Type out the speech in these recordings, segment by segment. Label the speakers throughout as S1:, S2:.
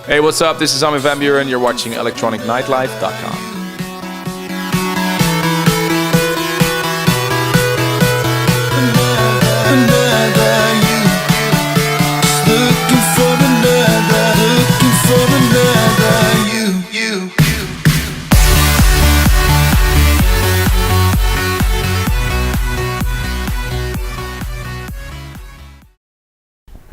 S1: Hey, what's up? This is Armin Van Buuren. You're watching electronicnightlife.com.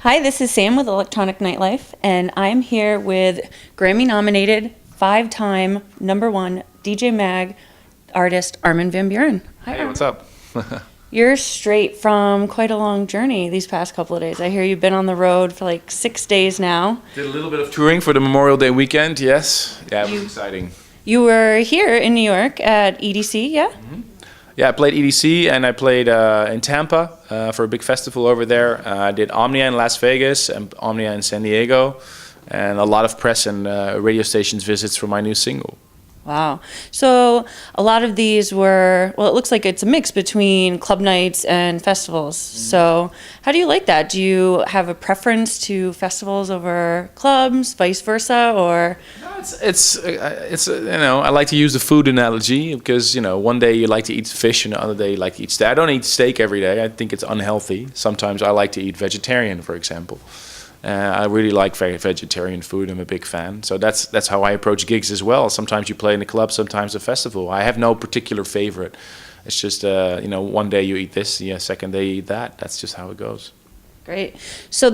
S2: Hi, this is Sam with Electronic Nightlife, and I'm here with Grammy-nominated, 5-time #1 DJ Mag artist Armin Van Buuren. Hi,
S1: Hey,
S2: Armin.
S1: what's up?
S2: You're straight from quite a long journey these past couple of days. I hear you've been on the road for like 6 days now.
S1: Did a little bit of touring for the Memorial Day weekend, yes. Yeah, it was exciting.
S2: You were here in New York at EDC, yeah?
S1: Yeah, I played EDC and I played in Tampa for a big festival over there. I did Omnia in Las Vegas and Omnia in San Diego. And a lot of press and radio stations visits for my new single.
S2: Wow. So a lot of these were, well, it looks like it's a mix between club nights and festivals. So how do you like that? Do you have a preference to festivals over clubs, vice versa, or?
S1: It's you know, I like to use the food analogy because, you know, one day you like to eat fish and the other day you like to eat steak. I don't eat steak every day. I think it's unhealthy. Sometimes I like to eat vegetarian, for example. I really like vegetarian food. I'm a big fan. So that's how I approach gigs as well. Sometimes you play in a club, sometimes a festival. I have no particular favorite. It's just, you know, one day you eat this, yeah, second day you eat that. That's just how it goes.
S2: Great. So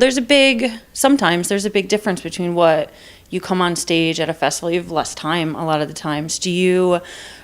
S2: sometimes there's a big difference between what you come on stage at a festival. You have less time a lot of the times. Do you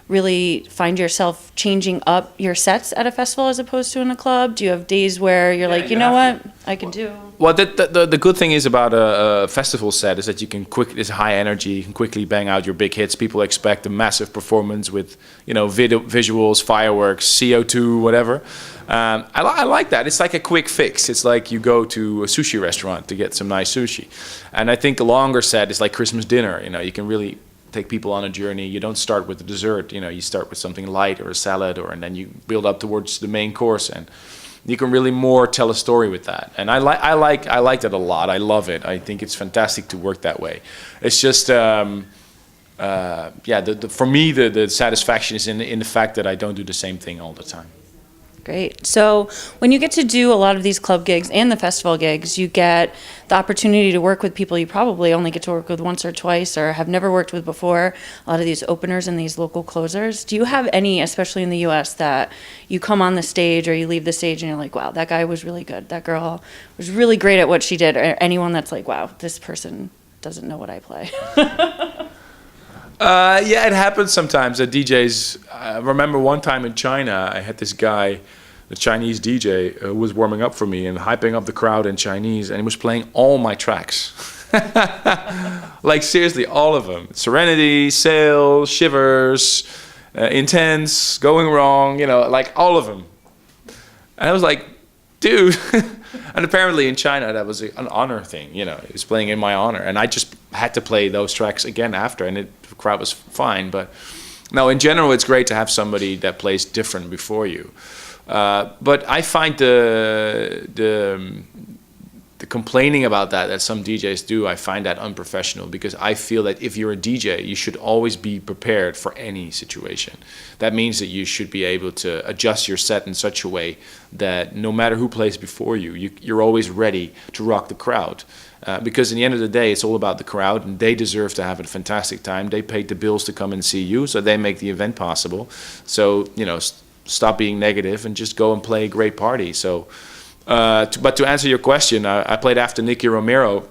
S2: really find yourself changing up your sets at a festival as opposed to in a club? Do you have days where you're like, you know what, I can do?
S1: Well, the good thing is about a festival set is that you can it's high energy. You can quickly bang out your big hits. People expect a massive performance with, you know, visuals, fireworks, CO2, whatever. I like that. It's like a quick fix. It's like you go to a sushi restaurant to get some nice sushi. And I think a longer set is like Christmas dinner. You know, you can really take people on a journey. You don't start with the dessert. You know, you start with something light or a salad, and then you build up towards the main course, and you can really more tell a story with that. And I like that a lot. I love it. I think it's fantastic to work that way. It's just for me the satisfaction is in the fact that I don't do the same thing all the time.
S2: Great. So when you get to do a lot of these club gigs and the festival gigs, you get the opportunity to work with people you probably only get to work with once or twice or have never worked with before, a lot of these openers and these local closers. Do you have any, especially in the U.S., that you come on the stage or you leave the stage and you're like, wow, that guy was really good. That girl was really great at what she did. Or anyone that's like, wow, this person doesn't know what I play.
S1: Yeah, it happens sometimes that DJs. I remember one time in China, I had this guy, the Chinese DJ, who was warming up for me and hyping up the crowd in Chinese, and he was playing all my tracks. Like seriously, all of them. Serenity, Sail, Shivers, Intense, Going Wrong, you know, like all of them. And I was like, dude. And apparently in China that was an honor thing, you know, he was playing in my honor, and I just had to play those tracks again after, and the crowd was fine. But no, in general it's great to have somebody that plays different before you. But I find the complaining about that some DJs do, I find that unprofessional, because I feel that if you're a DJ, you should always be prepared for any situation. That means that you should be able to adjust your set in such a way that no matter who plays before you, you're always ready to rock the crowd. Because in the end of the day, it's all about the crowd, and they deserve to have a fantastic time. They paid the bills to come and see you, so they make the event possible. So, you know, stop being negative and just go and play a great party. So. But to answer your question, I played after Nicky Romero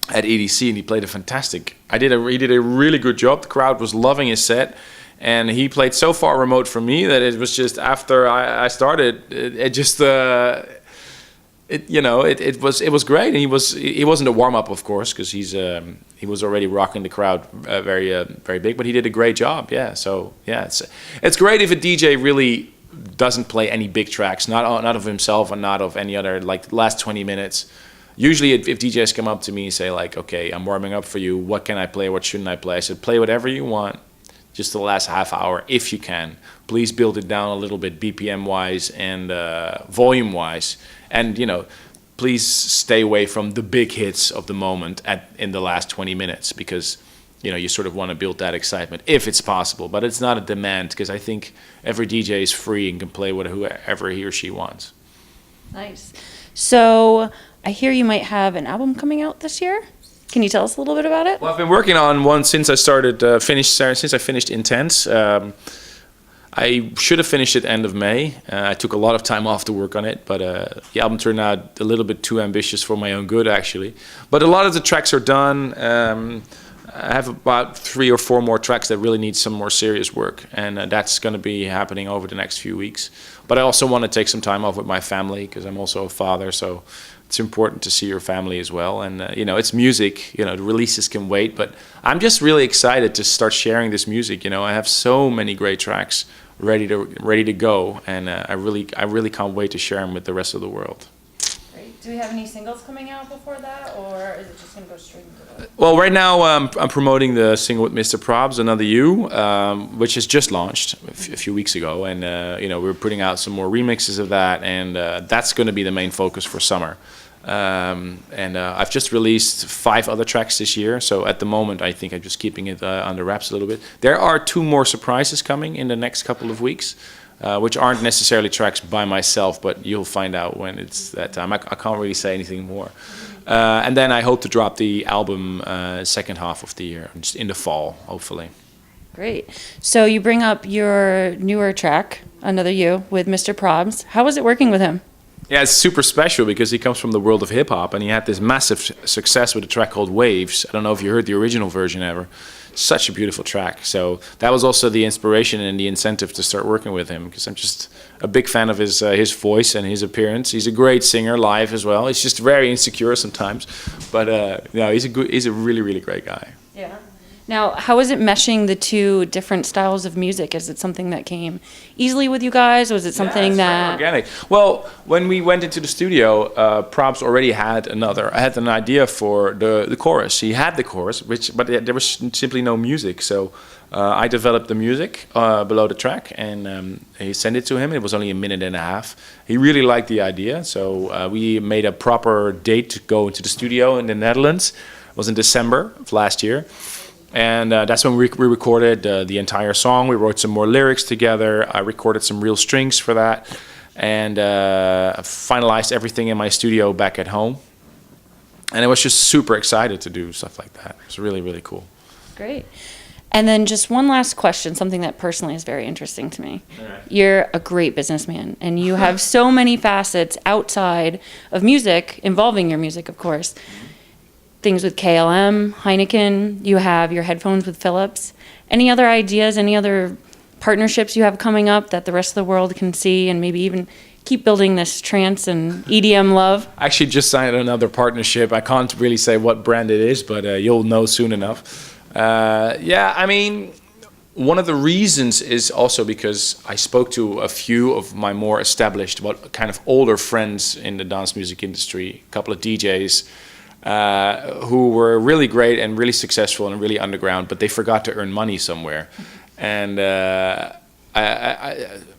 S1: at EDC, and he played he did a really good job. The crowd was loving his set, and he played so far remote from me that it was just after I started, it was great. And he wasn't a warm up, of course, because he was already rocking the crowd very big, but he did a great job. Yeah, so yeah, it's great if a DJ really doesn't play any big tracks, not of himself and not of any other, like the last 20 minutes. Usually if DJs come up to me and say like, okay, I'm warming up for you, what can I play, what shouldn't I play? I said, play whatever you want, just the last half hour if you can. Please build it down a little bit BPM wise and volume wise. And you know, please stay away from the big hits of the moment in the last 20 minutes, because you sort of want to build that excitement if it's possible, but it's not a demand, because I think every DJ is free and can play with whoever he or she wants.
S2: Nice. So I hear you might have an album coming out this year. Can you tell us a little bit about it?
S1: Well, I've been working on one since I finished Intense. I should have finished it end of May. I took a lot of time off to work on it, but the album turned out a little bit too ambitious for my own good, actually. But a lot of the tracks are done. I have about 3 or 4 more tracks that really need some more serious work, and that's going to be happening over the next few weeks. But I also want to take some time off with my family, because I'm also a father, so it's important to see your family as well. And it's music. The releases can wait, but I'm just really excited to start sharing this music. I have so many great tracks ready to go, and I really can't wait to share them with the rest of the world.
S2: Great. Do we have any singles coming out before that, or is it just going to go straight into the...
S1: Well, right now I'm promoting the single with Mr. Probs, Another You, which has just launched a few weeks ago, and we're putting out some more remixes of that, and that's going to be the main focus for summer. I've just released 5 other tracks this year, so at the moment I think I'm just keeping it under wraps a little bit. There are 2 more surprises coming in the next couple of weeks, which aren't necessarily tracks by myself, but you'll find out when it's that time. I can't really say anything more. And then I hope to drop the album second half of the year, just in the fall, hopefully.
S2: Great. So you bring up your newer track, Another You, with Mr. Probs. How was it working with him?
S1: Yeah, it's super special because he comes from the world of hip-hop, and he had this massive success with a track called Waves. I don't know if you heard the original version ever. Such a beautiful track. So that was also the inspiration and the incentive to start working with him, because I'm just a big fan of his voice and his appearance. He's a great singer live as well. He's just very insecure sometimes, but he's a really, really great guy.
S2: Yeah. Now, how is it meshing the 2 different styles of music? Is it something that came easily with you guys? Was it something that...
S1: Very organic. Well, when we went into the studio, Probs already had I had an idea for the chorus. He had the chorus, but there was simply no music. So I developed the music below the track, and he sent it to him. It was only a minute and a half. He really liked the idea, so we made a proper date to go into the studio in the Netherlands. It was in December of last year. And that's when we recorded the entire song. We wrote some more lyrics together. I recorded some real strings for that, and finalized everything in my studio back at home. And I was just super excited to do stuff like that. It was really, really cool.
S2: Great. And then just one last question, something that personally is very interesting to me.
S1: All right.
S2: You're a great businessman, and you have so many facets outside of music, involving your music, of course. Things with KLM, Heineken, you have your headphones with Philips. Any other ideas, any other partnerships you have coming up that the rest of the world can see, and maybe even keep building this trance and EDM love?
S1: I actually just signed another partnership. I can't really say what brand it is, but you'll know soon enough. I mean, one of the reasons is also because I spoke to a few of my more established, kind of older friends in the dance music industry, a couple of DJs, who were really great and really successful and really underground, but they forgot to earn money somewhere. And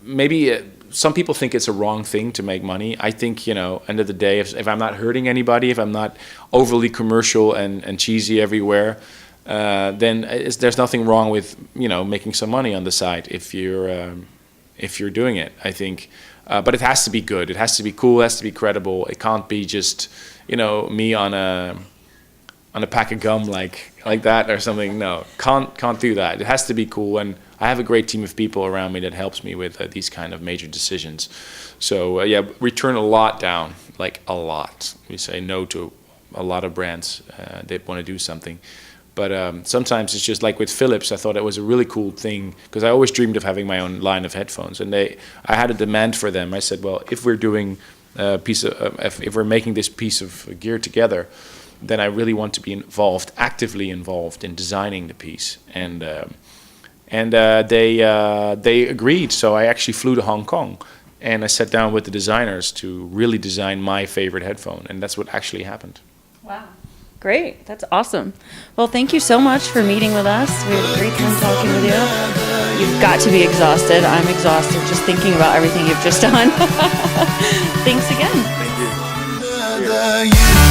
S1: maybe some people think it's a wrong thing to make money. I think, end of the day, if I'm not hurting anybody, if I'm not overly commercial and cheesy everywhere, then there's nothing wrong with, making some money on the side if you're doing it, I think. But it has to be good. It has to be cool. It has to be credible. It can't be just, me on a pack of gum like that or something. No, can't do that. It has to be cool, and I have a great team of people around me that helps me with these kind of major decisions. So we turn a lot down, like a lot. We say no to a lot of brands that want to do something. But sometimes it's just like with Philips. I thought it was a really cool thing because I always dreamed of having my own line of headphones, and I had a demand for them. I said, well, if we're doing if we're making this piece of gear together, then I really want to be actively involved in designing the piece. And they agreed. So I actually flew to Hong Kong, and I sat down with the designers to really design my favorite headphone, and that's what actually happened.
S2: Wow. Great. That's awesome. Well, thank you so much for meeting with us. We had a great time talking with you. You've got to be exhausted. I'm exhausted just thinking about everything you've just done. Thanks again.
S1: Thank you.
S3: you.